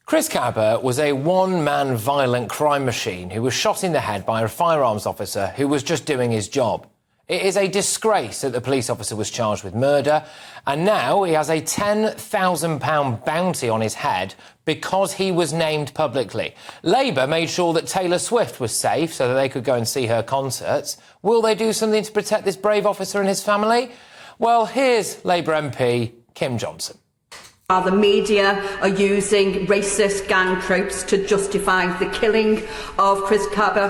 Chris Kaba was a one-man violent crime machine who was shot in the head by a firearms officer who was just doing his job. It is a disgrace that the police officer was charged with murder, and now he has a £10,000 bounty on his head because he was named publicly. Labour made sure that Taylor Swift was safe so that they could go and see her concerts. Will they do something to protect this brave officer and his family? Well, here's Labour MP Kim Johnson. The media are using racist gang tropes to justify the killing of Chris Kaba.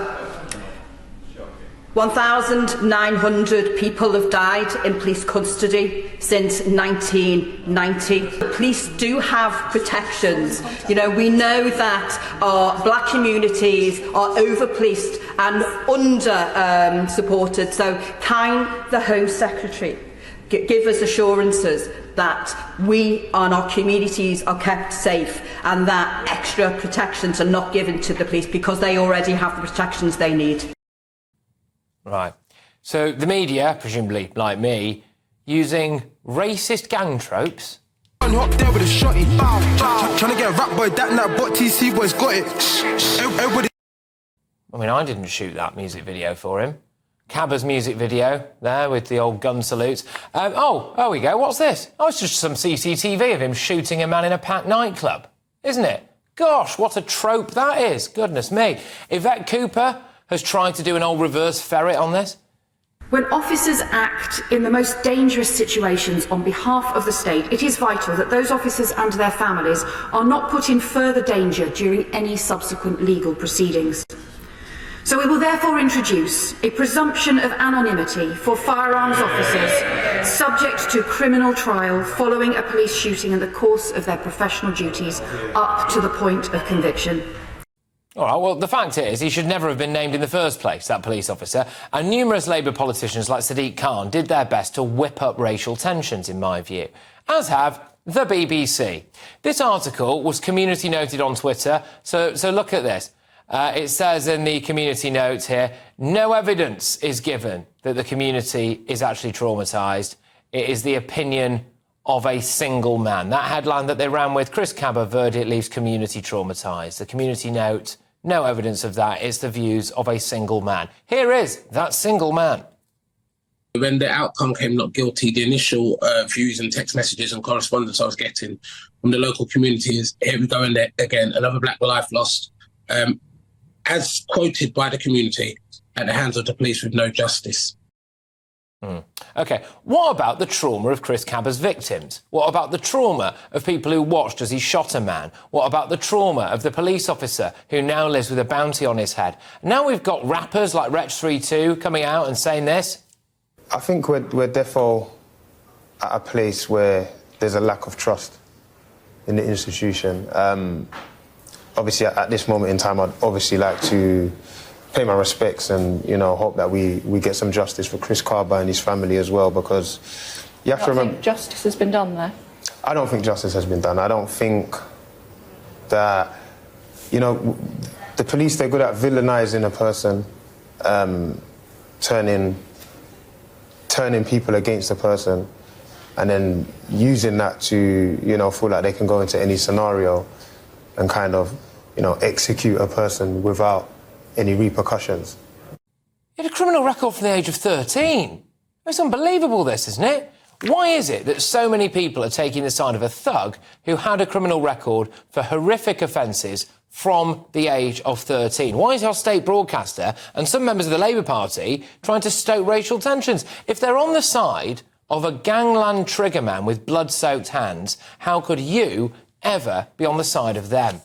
1,900 people have died in police custody since 1990. The police do have protections. You know, we know that our black communities are over-policed and under-supported. So can the Home Secretary give us assurances that we and our communities are kept safe and that extra protections are not given to the police because they already have the protections they need? Right. So the media, presumably like me, using racist gang tropes. Up there with a shotty, trying to get rap boy that night, but TC boys got it. Everybody. I mean, I didn't shoot that music video for him. Caba's music video there with the old gun salutes. Oh, there we go. What's this? Oh, it's just some CCTV of him shooting a man in a packed nightclub, isn't it? Gosh, what a trope that is. Goodness me. Yvette Cooper has tried to do an old reverse ferret on this. When officers act in the most dangerous situations on behalf of the state, it is vital that those officers and their families are not put in further danger during any subsequent legal proceedings. So we will therefore introduce a presumption of anonymity for firearms officers subject to criminal trial following a police shooting in the course of their professional duties up to the point of conviction. All right, well, the fact is he should never have been named in the first place, that police officer, and numerous Labour politicians like Sadiq Khan did their best to whip up racial tensions, in my view, as have the BBC. This article was community noted on Twitter, so look at this. It says in the community notes here, no evidence is given that the community is actually traumatised. It is the opinion of a single man. That headline that they ran with, Chris Kaba verdict leaves community traumatised. The community note, no evidence of that. It's the views of a single man. Here is that single man. When the outcome came not guilty, the initial views and text messages and correspondence I was getting from the local community is, here we go in there again, another black life lost. As quoted by the community, at the hands of the police with no justice. OK, what about the trauma of Chris Kaba's victims? What about the trauma of people who watched as he shot a man? What about the trauma of the police officer who now lives with a bounty on his head? Now we've got rappers like Wretch32 coming out and saying this. I think we're defo at a place where there's a lack of trust in the institution. Obviously, at this moment in time, I'd obviously like to pay my respects and, you know, hope that we get some justice for Chris Kaba and his family as well, because you have to remember... think justice has been done there? I don't think justice has been done. I don't think that, you know, the police, they're good at villainising a person, turning people against a person, and then using that to, you know, feel like they can go into any scenario and kind of, you know, execute a person without any repercussions. He had a criminal record from the age of 13. It's unbelievable, this, isn't it? Why is it that so many people are taking the side of a thug who had a criminal record for horrific offences from the age of 13? Why is our state broadcaster and some members of the Labour Party trying to stoke racial tensions? If they're on the side of a gangland triggerman with blood-soaked hands, how could you ever be on the side of them?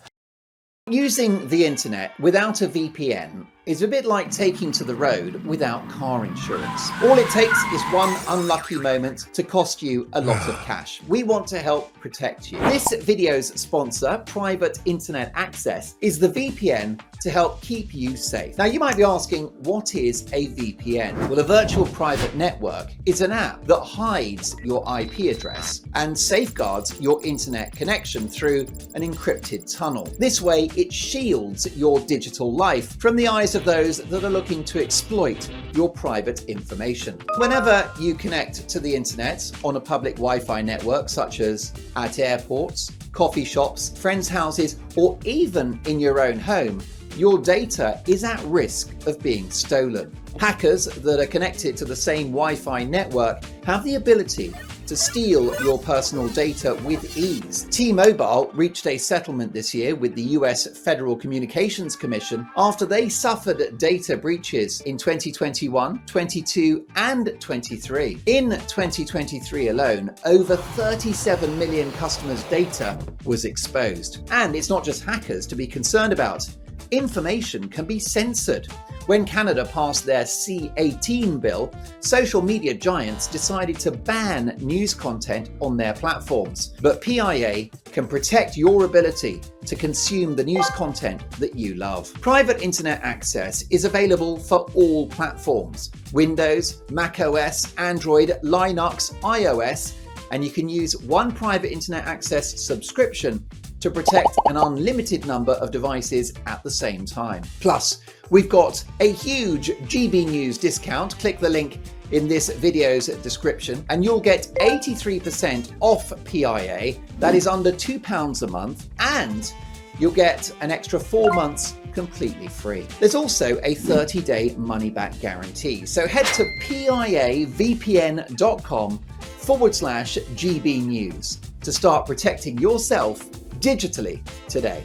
Using the internet without a VPN is a bit like taking to the road without car insurance. All it takes is one unlucky moment to cost you a lot of cash. We want to help protect you. This video's sponsor, Private Internet Access, is the VPN to help keep you safe. Now, you might be asking, what is a VPN? Well, a virtual private network is an app that hides your IP address and safeguards your internet connection through an encrypted tunnel. This way, it shields your digital life from the eyes comprised of those that are looking to exploit your private information. Whenever you connect to the internet on a public Wi-Fi network, such as at airports, coffee shops, friends' houses, or even in your own home, your data is at risk of being stolen. Hackers that are connected to the same Wi-Fi network have the ability to steal your personal data with ease. T-Mobile reached a settlement this year with the US Federal Communications Commission after they suffered data breaches in 2021, 22, and 23. In 2023 alone, over 37 million customers' data was exposed. And it's not just hackers to be concerned about. Information can be censored. When Canada passed their C-18 bill, social media giants decided to ban news content on their platforms. But PIA can protect your ability to consume the news content that you love. Private internet access is available for all platforms: Windows, macOS, Android, Linux, iOS, and you can use one private internet access subscription to protect an unlimited number of devices at the same time. Plus, we've got a huge GB News discount. Click the link in this video's description and you'll get 83% off PIA. That is under £2 a month, and you'll get an extra 4 months completely free. There's also a 30-day money-back guarantee. So head to piavpn.com/GB News to start protecting yourself digitally today.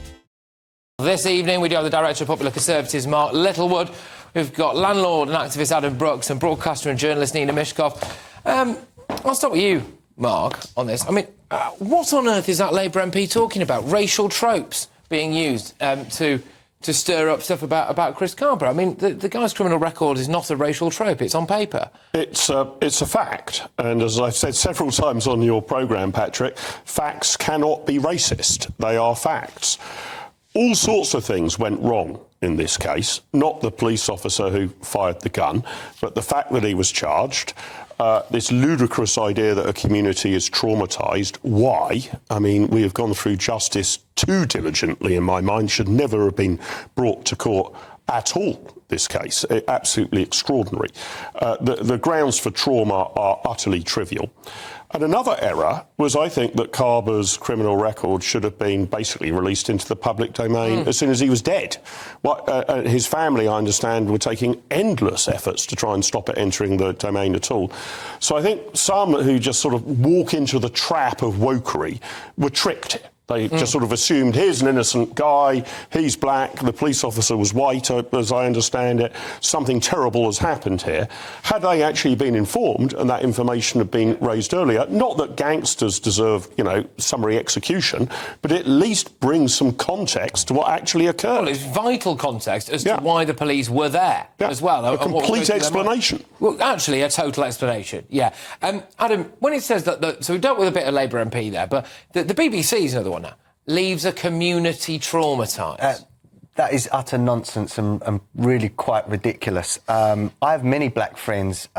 This evening, we do have the Director of Popular Conservatives, Mark Littlewood. We've got landlord and activist Adam Brooks and broadcaster and journalist Nina Mishkov. I'll start with you, Mark, on this. I mean, what on earth is that Labour MP talking about? Racial tropes being used to stir up stuff about Chris Kaba. I mean, the guy's criminal record is not a racial trope. It's on paper. It's a fact. And as I've said several times on your programme, Patrick, facts cannot be racist. They are facts. All sorts of things went wrong in this case. Not the police officer who fired the gun, but the fact that he was charged. This ludicrous idea that a community is traumatised. Why? I mean, we have gone through justice too diligently, in my mind, should never have been brought to court at all, this case. Absolutely extraordinary. The grounds for trauma are utterly trivial. And another error was, I think, that Kaba's criminal record should have been basically released into the public domain as soon as he was dead. His family, I understand, were taking endless efforts to try and stop it entering the domain at all. So I think some who just sort of walk into the trap of wokery were tricked. They just sort of assumed, here's an innocent guy, he's black, the police officer was white, as I understand it, something terrible has happened here. Had they actually been informed and that information had been raised earlier, not that gangsters deserve, summary execution, but at least bring some context to what actually occurred. Well, it's vital context as to why the police were there as well. A complete explanation. Well, actually, a total explanation, yeah. Adam, when it says that, so we dealt with a bit of Labour MP there, but the BBC is another one now, leaves a community traumatised. That is utter nonsense and really quite ridiculous. I have many black friends,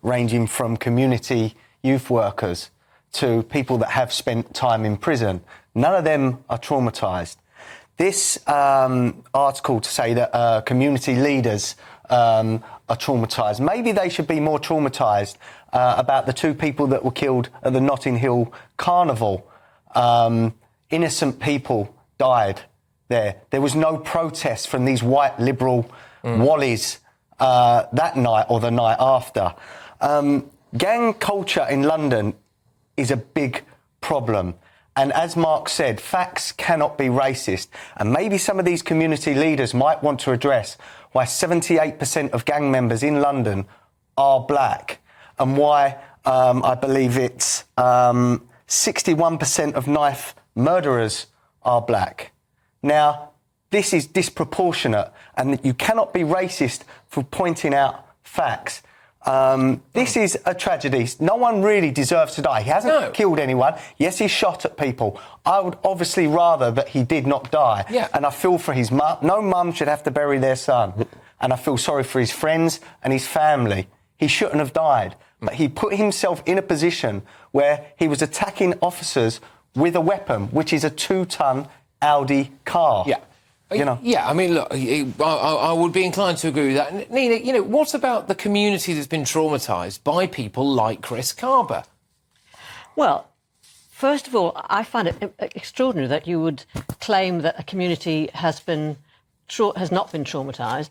ranging from community youth workers to people that have spent time in prison. None of them are traumatised. This article to say that community leaders are traumatised, maybe they should be more traumatised about the two people that were killed at the Notting Hill Carnival. Innocent people died there. There was no protest from these white liberal wallies that night or the night after. Gang culture in London is a big problem. And as Mark said, facts cannot be racist. And maybe some of these community leaders might want to address why 78% of gang members in London are black and why I believe it's 61% of knife murderers are black. Now, this is disproportionate and you cannot be racist for pointing out facts. This is a tragedy. No one really deserves to die. He hasn't killed anyone. Yes, he shot at people. I would obviously rather that he did not die. Yeah. And I feel for his mum. No mum should have to bury their son. And I feel sorry for his friends and his family. He shouldn't have died. But he put himself in a position where he was attacking officers with a weapon, which is a 2-ton Audi car. Yeah. You know. Yeah, I mean, look, I would be inclined to agree with that. Nina, you know, what about the community that's been traumatised by people like Chris Kaba? Well, first of all, I find it extraordinary that you would claim that a community has not been traumatised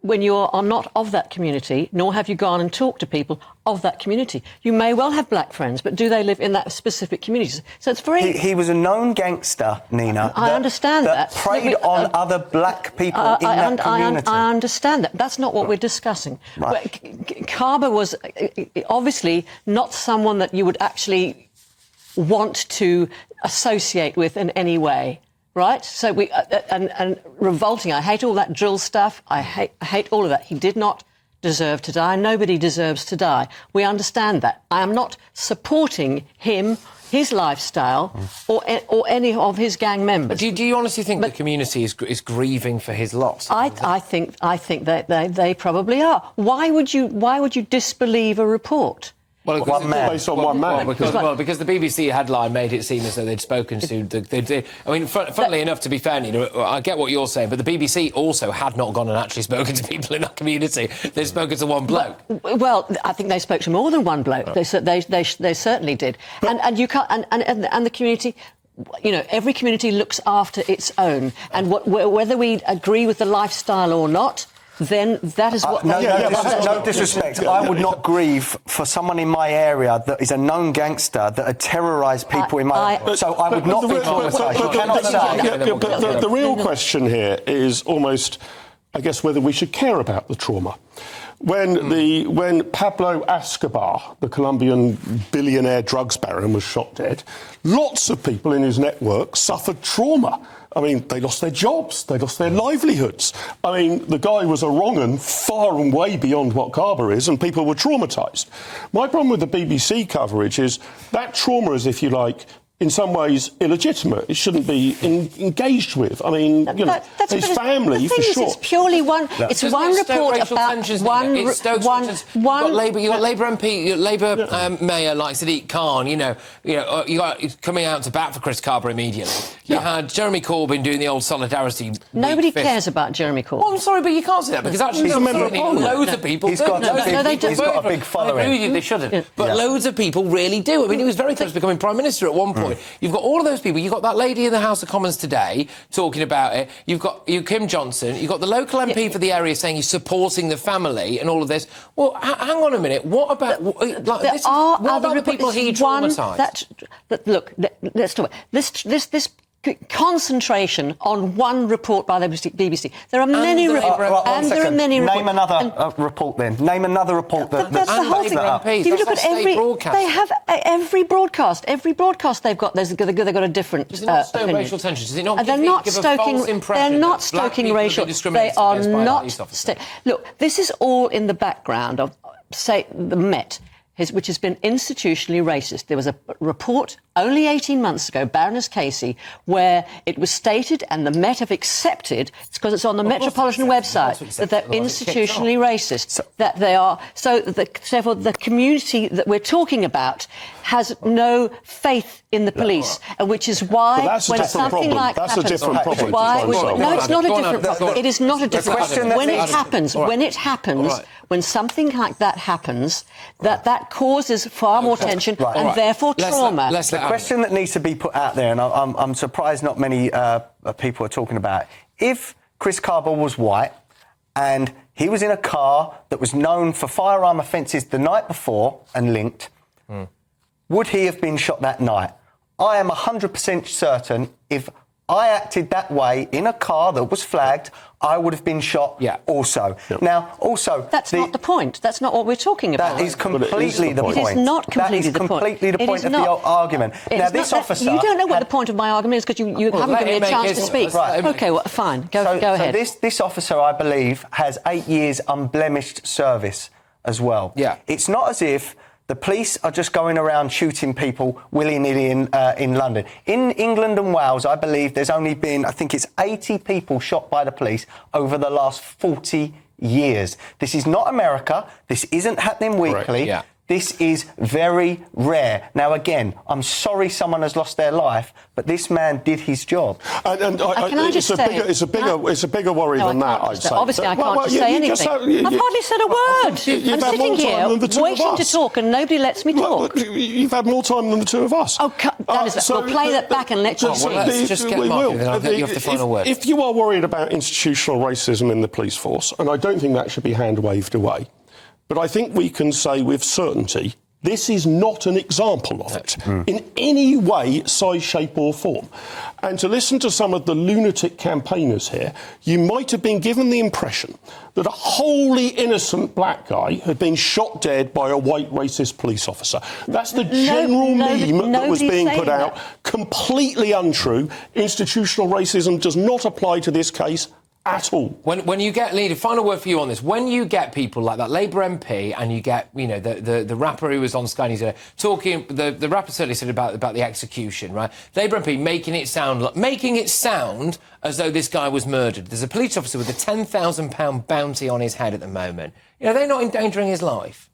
when you are not of that community, nor have you gone and talked to people of that community. You may well have black friends, but do they live in that specific community? So it's very... He was a known gangster, Nina. I understand that. That preyed on other black people in that community. I understand that. That's not what we're discussing. Right. Kaba was obviously not someone that you would actually want to associate with in any way. Right? So and revolting. I hate all that drill stuff. I hate all of that. He did not deserve to die. Nobody deserves to die. We understand that. I am not supporting him, his lifestyle, or any of his gang members. But do you honestly think the community is grieving for his loss? I think that they probably are. Why would you disbelieve a report? Well, one man. Based on one man. Because the BBC headline made it seem as though they'd spoken to... I mean, funnily enough, to be fair, you know, I get what you're saying, but the BBC also had not gone and actually spoken to people in that community. They'd spoken to one bloke. Well, I think they spoke to more than one bloke. They certainly did. And you can't... And the community... You know, every community looks after its own. And whether we agree with the lifestyle or not... then that is what... No disrespect. I would not grieve for someone in my area that is a known gangster that had terrorised people in my area. So I would not be traumatised. You cannot say... The real question here is almost, I guess, whether we should care about the trauma. When Pablo Escobar, the Colombian billionaire drugs baron, was shot dead, lots of people in his network suffered trauma. I mean, they lost their jobs, they lost their livelihoods. I mean, the guy was a wrong-un far and way beyond what Kaba is, and people were traumatised. My problem with the BBC coverage is that trauma is, if you like, in some ways illegitimate. It shouldn't be engaged with. I mean, you know, his family, for sure. It's purely one... It's one report about one... You've got Labour MP, Labour Mayor like Sadiq Khan, you got coming out to bat for Chris Kaba immediately. You had Jeremy Corbyn doing the old solidarity... Nobody cares about Jeremy Corbyn. Well, I'm sorry, but you can't say that, because actually loads of people do. He's got a big following. I agree with you, they shouldn't. But loads of people really do. I mean, he was very close to becoming Prime Minister at one point. You've got all of those people. You've got that lady in the House of Commons today talking about it. You've got Kim Johnson. You've got the local MP for the area saying he's supporting the family and all of this. Well, hang on a minute. What about the people he traumatised? Look, let's talk about this concentration on one report by the BBC. There are many reports, and there are many reports. Name another report then. Name another report that's the whole thing. You look at they have every broadcast. Every broadcast they've got they've got a different Does it not stoke racial tensions? Does it not they're not stoking. They're not stoking racial. They are not. Look, this is all in the background of, say, the Met, which has been institutionally racist. There was a report only 18 months ago, Baroness Casey, where it was stated, and the Met have accepted, it's because it's on the Metropolitan website, that they're institutionally racist, that they are... So therefore, the community that we're talking about has no faith in the police, and which is why when something like that's a different problem. No, it's not a different problem. It is not a different problem. When it happens, when something like that happens, that causes far more tension and therefore trauma. The question that needs to be put out there, and I'm surprised not many people are talking about it, if Chris Kaba was white and he was in a car that was known for firearm offences the night before and linked, would he have been shot that night? I am 100% certain if I acted that way in a car that was flagged, I would have been shot also. Now, also... That's not the point. That's not what we're talking about. That is completely the point. It is not completely the point. That is completely the point of the argument. Now, this officer... You don't know what the point of my argument is because you haven't given me a chance to speak. Right. OK, well, fine. Go ahead. So this officer, I believe, has 8 years unblemished service as well. Yeah. It's not as if... the police are just going around shooting people willy-nilly in London. In England and Wales, I believe there's only been, I think it's 80 people shot by the police over the last 40 years. This is not America. This isn't happening weekly. This is very rare. Now, again, I'm sorry someone has lost their life, but this man did his job. It's a bigger worry than that, I'd say. Obviously, I can't say anything. I've hardly said a word. I'm sitting here waiting to talk, and nobody lets me talk. You've had more time than the two of us. Oh, we'll play that back and let you see. Let's just get Mark, then I'll get you off the final word. If you are worried about institutional racism in the police force, and I don't think that should be hand-waved away, but I think we can say with certainty this is not an example of it in any way, size, shape or form. And to listen to some of the lunatic campaigners here, you might have been given the impression that a wholly innocent black guy had been shot dead by a white racist police officer. That's the general meme that was being put out. Completely untrue. Institutional racism does not apply to this case at all. When you get, Leader, final word for you on this. When you get people like that Labour MP and you get, you know, the rapper who was on Sky News talking, the rapper certainly said about the execution, right? Labour MP making it sound as though this guy was murdered. There's a police officer with a £10,000 bounty on his head at the moment. You know, they're not endangering his life.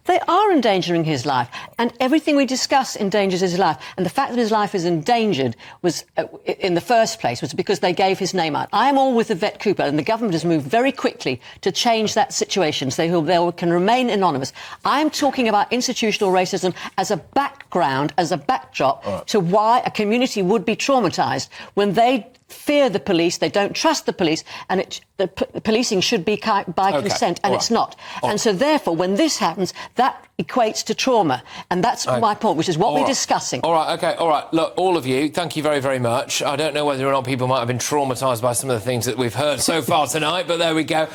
They are endangering his life, and everything we discuss endangers his life. And the fact that his life is endangered was, in the first place, was because they gave his name out. I am all with Yvette Cooper, and the government has moved very quickly to change that situation so they can remain anonymous. I'm talking about institutional racism as a background, as a backdrop to why a community would be traumatised when they fear the police, they don't trust the police, and the policing should be by consent, and it's not. And so, therefore, when this happens, that equates to trauma. And that's my point, which is what we're discussing. All right. Look, all of you, thank you very, very much. I don't know whether or not people might have been traumatised by some of the things that we've heard so far tonight, but there we go.